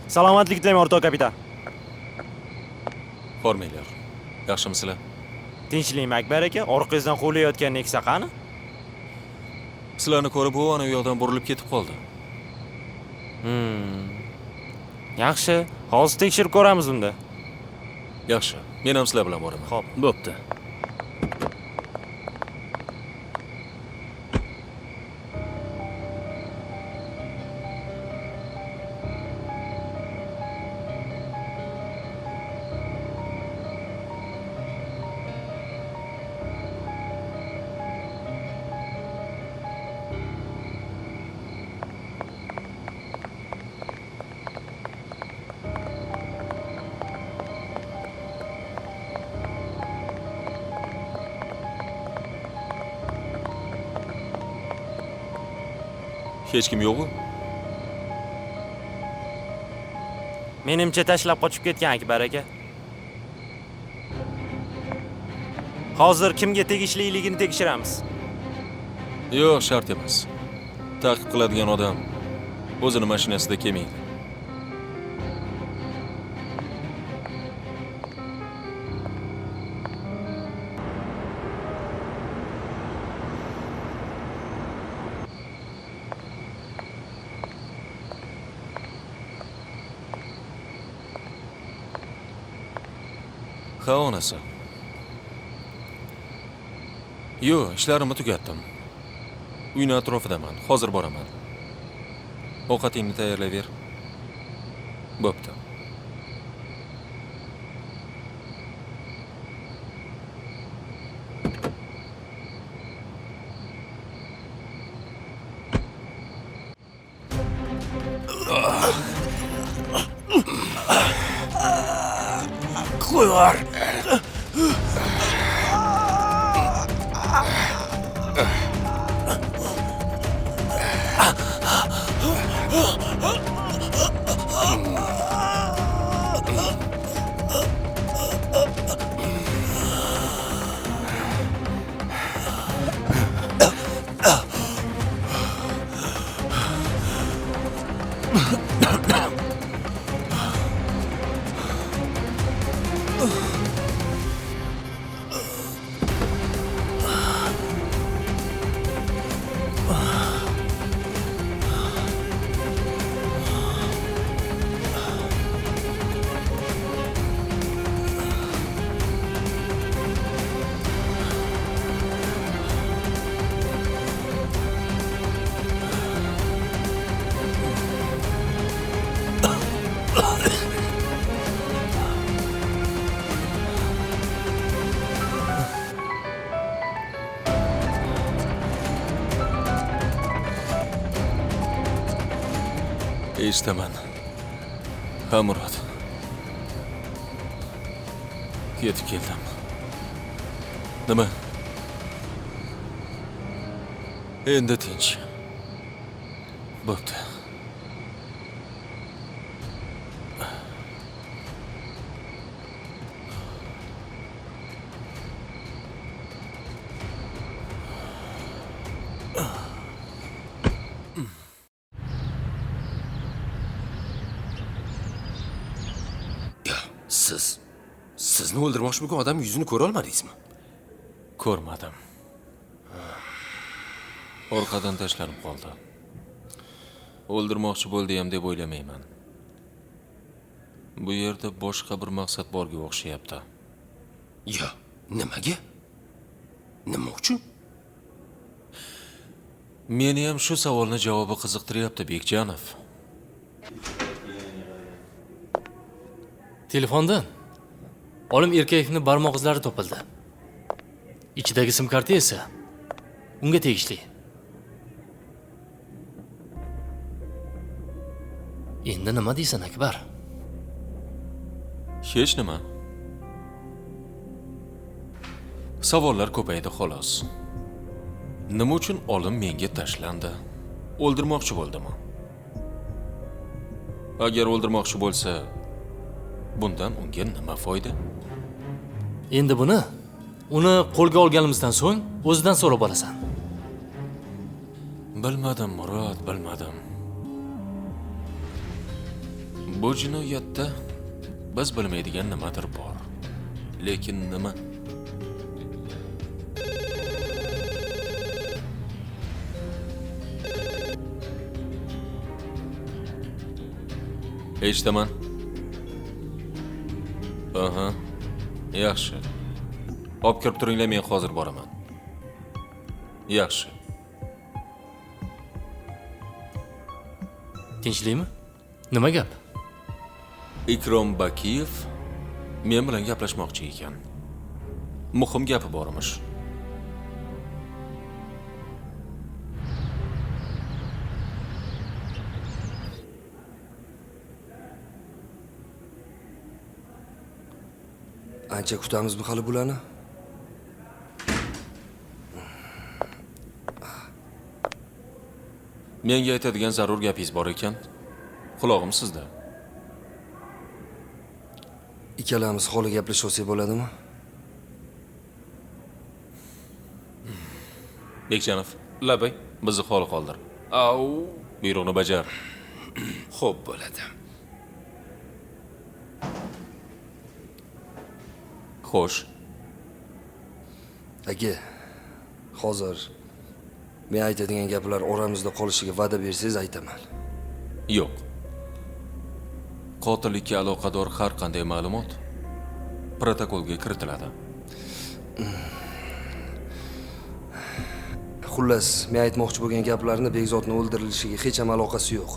Salomatlik tilayman, o'rtoq kapitan. Hormanglar. Yaxshimisizlar? Tinchlikmi Akbar aka? Orqangizdan quvlayotgan Nexia qani? Sizlarni ko'rib, u ana u yoqdan burilib ketib qoldi. Yaxshi, hozir tekshirib ko'ramiz unda. Yaxshi. Men ham sizlar bilan boraman. Xo'p. Bo'pti. Hech kim yo'q-ku? Menimcha tashlab qochib ketgan Akbar aka. Hozir kimga tegishliligini tekshiramiz. Yo'q, shart emas. Ta'qib qiladigan odam o'zini mashinasida kelmaydi. Ha, onasi. Yo'q, ishlarimni tugatdim. Uyning atrofidaman. Hozir boraman. Ovqatingni tayyorlayver. Bo'pti. Qo'yar. Eshitaman. Ha, Murod. Yetib keldim. Nima? Endi tinch. Bo'pti. Sizni o'ldirmoqchi bo'lgan odam yuzini ko'ra olmadingizmi? Ko'rmadim. Orqadan tashlanib qoldi. O'ldirmoqchi bo'ldi ham deb o'ylamayman. Bu yerda boshqa bir maqsad borga o'xshayapti. Yo, nimaga? Nima uchun? Meni ham shu savolni javobi qiziqtiryapti, Bekjanov. Telefondan Olim Erkayevning barmoq izlari topildi. Ichidagi sim karta esa unga tegishli. Endi nima deysan, Akbar? Hech nima. Savollar ko'paydi xolos. Nima uchun olim menga tashlandi? O'ldirmoqchi bo'ldimi? Agar o'ldirmoqchi bo'lsa, bundan unga nima foyda? Endi uni qo'lga olganimizdan so'ng o'zidan so'rab olasan. Bilmadim, Murod, bilmadim. Bu jinoyatda biz bilmaydigan nimadir bor. Lekin nima? Eshitaman. Aha. Yaxshi. Olib kirib turinglar, men hozir boraman. Yaxshi. Tinchlikmi? Nima gap? Ikrom Bakiyev men bilan gaplashmoqchi ekan. Muhim gapi bormish. Ancha kutamizmi hali bularni? Menga aytadigan zarur gapingiz bor ekan. Quloqim sizda. Ikkalamiz xoli gaplashsak bo'ladimi? Bekjanov, Labay. bizni xoli qoldir. Au, Buyruqni bajar. xo'p bo'ladi. Xo'sh. Aka, hozir men aytadigan gaplar oramizda qolishiga va'da bersangiz aytaman. Yo'q. Qotillikka aloqador har qanday ma'lumot protokolga kiritiladi. Xullas, men aytmoqchi bo'lgan gaplarni Bekzodning o'ldirilishiga hech ham aloqasi yo'q.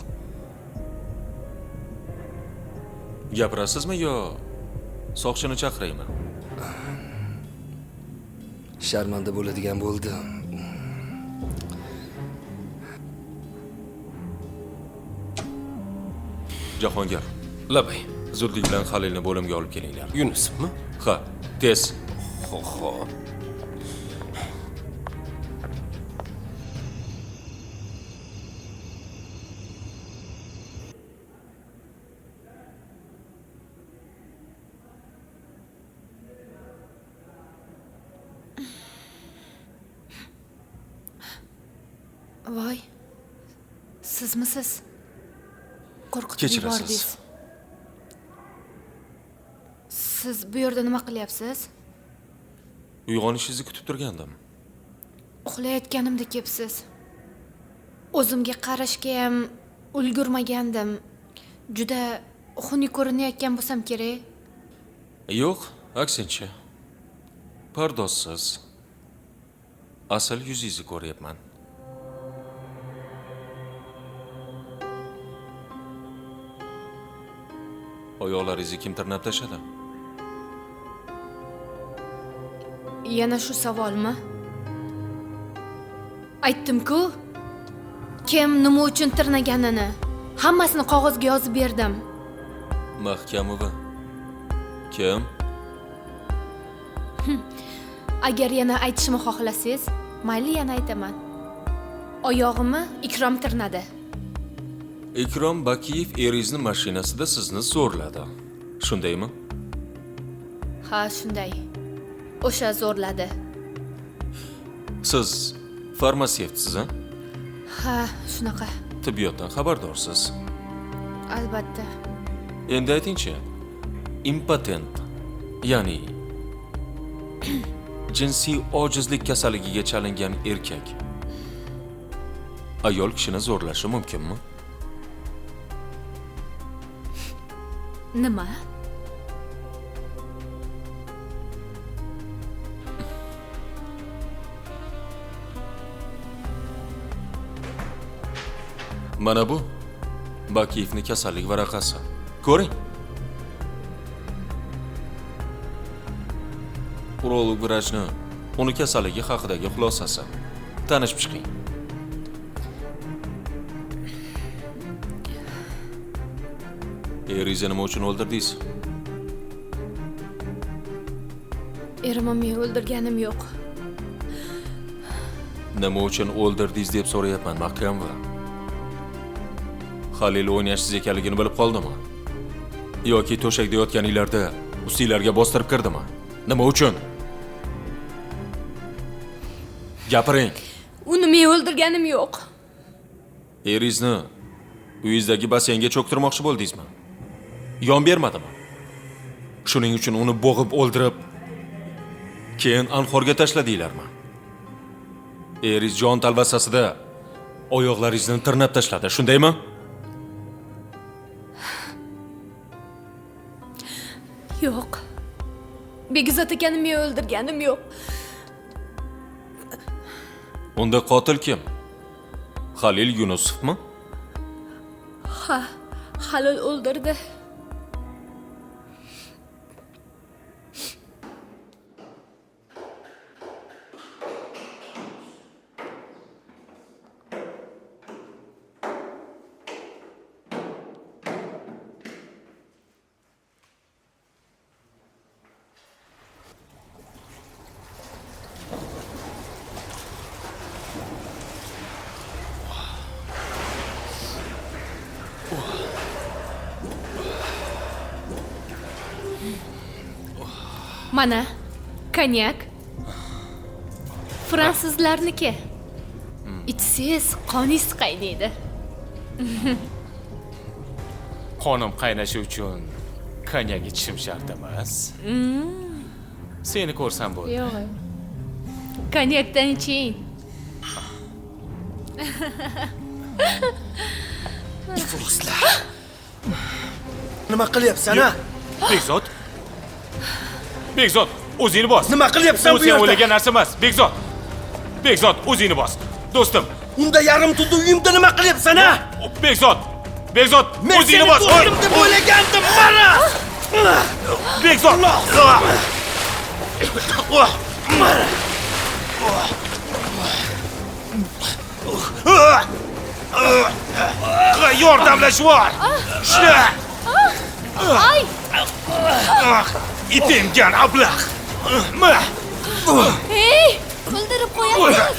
Gapirasizmi yo soqchini chaqiraymi? Sharmanda bo'ladigan bo'ldim. Jahongir, Labay. zudlik bilan Halilni bo'limga olib kelinglar. Yunusovmi? Ha, tez. Xo'p. Voy. Sizmisiz? Qo'rqitib Kechirasiz. yubordingiz. Siz bu yerda nima qilyapsiz? Uyg'onishingizni kutib turgandim. Uxlayotganimda kelibsiz. O'zimga qarashga ham ulgurmagandim. Juda xunuk ko'rinayotgan bo'lsam kerak. Yo'q, aksincha. Pardozsiz. Asl yuzingizni ko'ryapman. Oyoqlaringizni kim tirnab tashladi? Yana shu savolmi? Aytdim-ku, kim nima uchun tirnaganini hammasini qog'ozga yozib berdim. Mahkamova. Kim? Agar yana aytishimni xohlasangiz, mayli yana aytaman. Oyog'imni Ikrom tirnadi. Ikrom Bakiyev eringizni mashinasida sizni zo'rladi. Shundaymi? Ha, shunday. O'sha zo'rladi. Siz farmatsevtsiz, a? Ha, shunaqa. Tibbiyotdan xabardorsiz. Albatta. Endi aytingchi, impotent, ya'ni jinsiy ojizlik kasalligiga chalingan erkak ayol kishini zo'rlashi mumkinmi? Nima? Mana bu Bakiyevning kasallik varaqasi. Ko'ring. Urolog vrachni uni kasalligi haqidagi xulosasi. Tanishib chiqing. Eringizni nima uchun o'ldirdingiz? Erimni men o'ldirganim yo'q. Nima uchun o'ldirdingiz deb so'rayapman, mahkamva. Halil o'ynashsiz ekanligini bilib qoldimi? Yoki to'shakda yotganinglarda ustinglarga bostirib kirdimi? Nima uchun? Gapiring. Uni men o'ldirganim yo'q. Eringizni uyingizdagi basseynga cho'ktirmoqchi bo'ldingizmi? Yon bermadimi? Shuning uchun uni bo'g'ib o'ldirib, keyin anhorga tashladinglarmi? Eringiz jon talvasasida oyoqlaringizni tirnab tashladi, shundaymi? Yo'q. Begzod akani men o'ldirganim yo'q. Unda qotil kim? Halil Yunusovmi? Ha, Halil o'ldirdi. Mana, konyak. Fransuzlarniki. Ichsangiz qoningiz qaynaydi. Qonim qaynashi uchun konyak ichishim shart emas. Seni ko'rsam bo'ldi. Yo'q. Konyakdan iching. Ifloslar. Nima qilyapsan, ha? Begzod. Begzod, o'zingni bos. Nima qilyapsan bu Sen yerda? o'ylagan narsa emas, Begzod. Begzod, o'zingni bos. Do'stim. Unda yarim tunda uyimda nima qilyapsan, ha? Begzod. Begzod, Men o'zingni seni bos. do'stim deb o'ylagandim, mana. Begzod. Yordamlashvor. Shla. Ay! Itemgan ablah. Hey! O'ldirib qo'yasiz.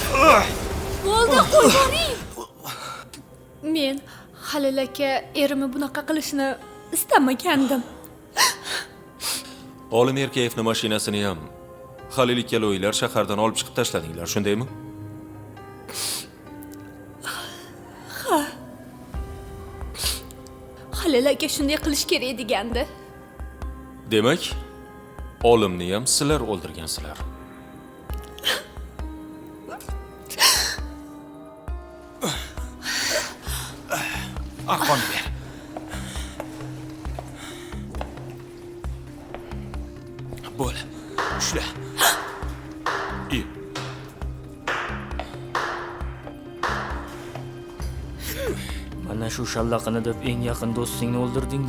Bo'ldi, qo'ying. Men Halil aka erimni bunaqa qilishni istamagandim. Olim Erkayevning mashinasini ham Halil ikkalovilar shahardan olib chiqib tashladinglar, shundaymi? Ha. Halil aka shunday qilish kerak degandi. Demak, olimni ham sizlar o'ldirgansizlar. Arqon ber. Bo'l. Ushla. Mana shu shallaqini deb eng yaqin do'stingni o'ldirding.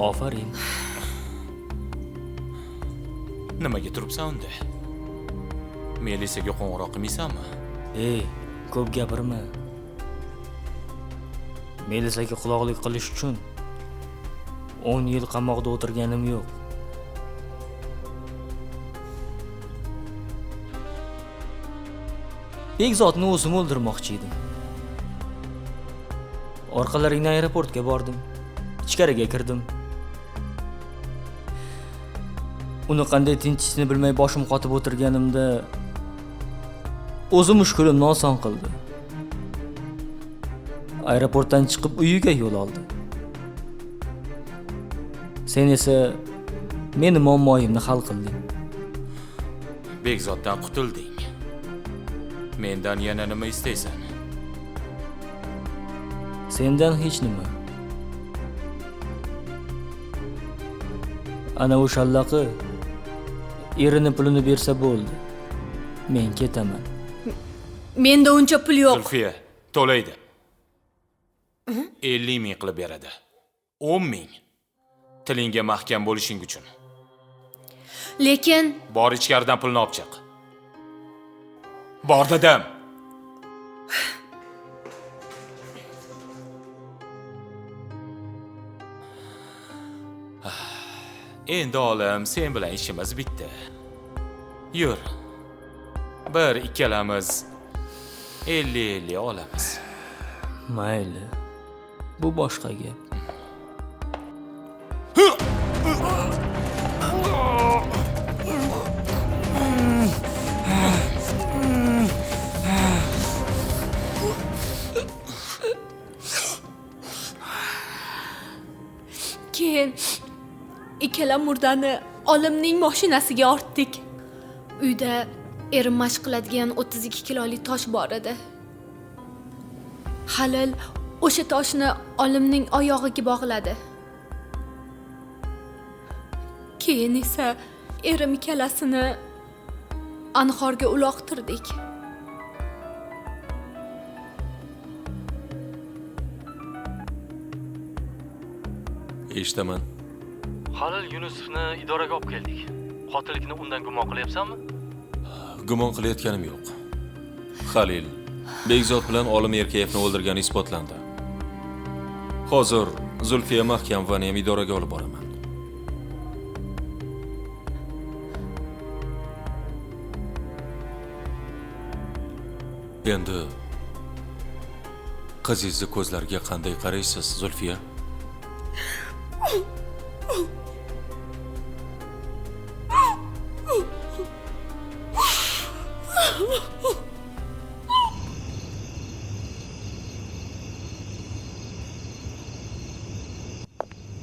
Ofarin. Nimaga turibsan unda? Melisaga qo'ng'iroq qilmaysanmi? Ey, ko'p gapirma. Melisaga quloqlik qilish uchun 10 yil qamoqda o'tirganim yo'q. Begzodni o'zim o'ldirmoqchi edim. Orqalaringdan aeroportga bordim. Ichkariga kirdim. Uni qanday tinchishni bilmay boshim qotib o'tirganimda o'zi mushkulimni oson qildi. Aeroportdan chiqib uyiga yo'l oldi. Sen esa meni muammoyimni hal qilding. Begzoddan qutulding. Mendan yana nima istaysan? Sendan hech nima. Ana o'sha shallaqi erini pulini bersa bo'ldi. Men ketaman. Menda uncha pul yo'q. Zulfiya, to'laydi. 50 ming qilib beradi. 10 ming. Tilingga mahkam bo'lishing uchun. Lekin Bor ichkaridan pulni olib chiq. Bor dedim. Endi olim, sen bilan ishimiz bitdi. Yur. Bir ikkalamiz 50-50 olamiz. Mayli. Bu boshqa gap. keyin ikkala murdani olimning mashinasiga ortdik. Uyda erim mashq qiladigan 32 kilolik tosh bor edi. Halil o'sha toshni olimning oyog'iga bog'ladi. Keyin esa erim ikkalasini anhorga uloqtirdik. Eshitaman. Halil Yunusovni idoraga olib keldik. Qotillikni undan gumon qilyapsanmi? Gumon qilayotganim yo'q. Halil Begzod bilan Olim Erkayevni o'ldirgani isbotlandi. Hozir Zulfiya Mahkamvani ham idoraga olib boraman. Endi qizingizni ko'zlariga qanday qaraysiz, Zulfiya?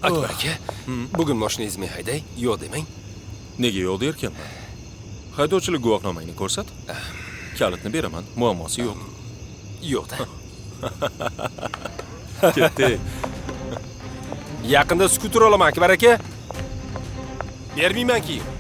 Akbar aka, bugun mashinangizni hayday, yo'q demang. Nega yo'q derkanman? Haydovchilik guvohnomangni ko'rsat. Kalitni beraman, muammosi yo'q. Yo'q-da. Ketdik. Yaqinda skuter olaman, Akbar aka. Bermayman keyin.